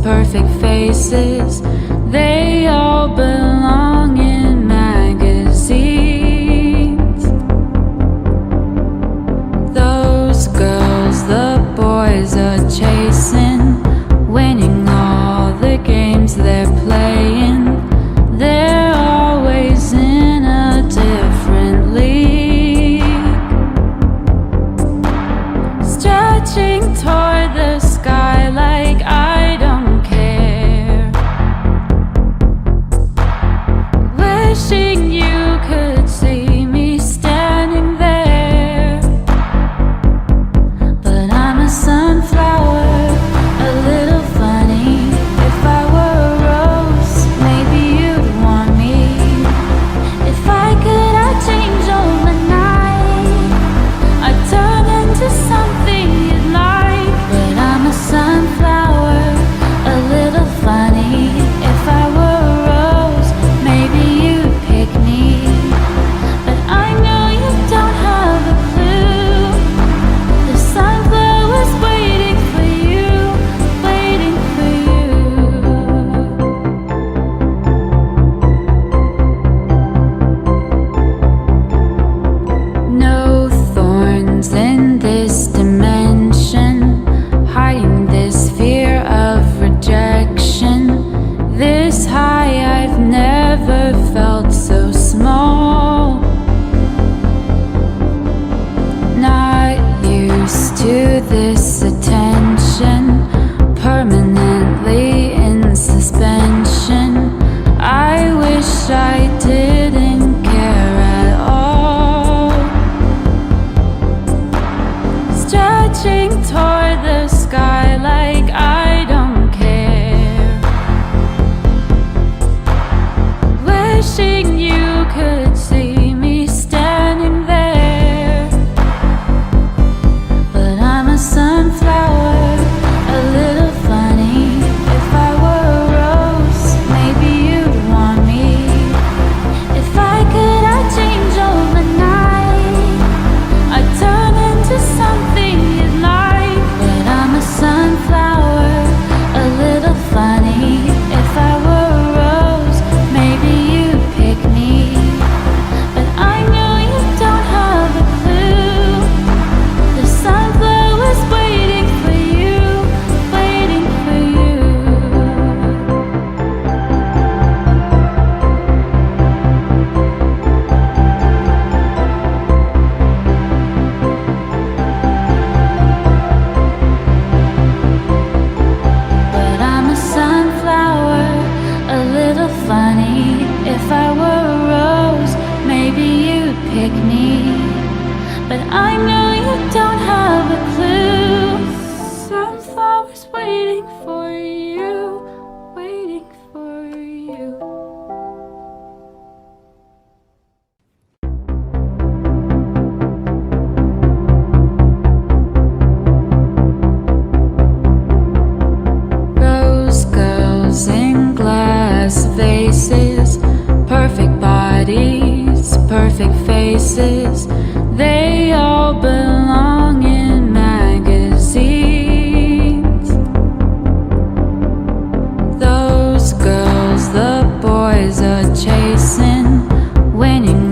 perfect faces, they all belong in magazines. Those girls the boys are chasing, winning all the games they're playing. They're always in a different league, stretching toward the sky like I don't care, wishing you could see me standing there. But I'm a sunflower, a little funny. If I were a rose, maybe you'd want me. If I could, I'd change overnight, I'd turn into something you'd like. But I'm a sunflower, a little funny. If I were a rose, maybe you'd pick me. But I know you don't have a clue. The sunflower's waiting for you, waiting for you. No thorns in this dimension, hiding this fear of rejection. This high, I've never felt so small. Not used to this attention, permanently in suspension. I wish I didn't care at all, stretching toward the sky like I don't care, wishing you could see me standing there. But I'm a sunflower, a little funny. If I were a rose, maybe you'd want me. If I could, I'd change overnight, I'd turn into something you'd like. But I'm a sunflower, a little funny. If I were a rose, maybe you'd pick me. But I know you don't have a clue. The sunflower's waiting for you, waiting for you. But I'm a sunflower, a little funny. If I were a rose, maybe you'd pick me. But I know you don't have a clue. Sunflowers waiting for you, waiting for you. Rose girls in glass vases, perfect bodies, perfect faces, they all belong in magazines. Those girls the boys are chasing, winning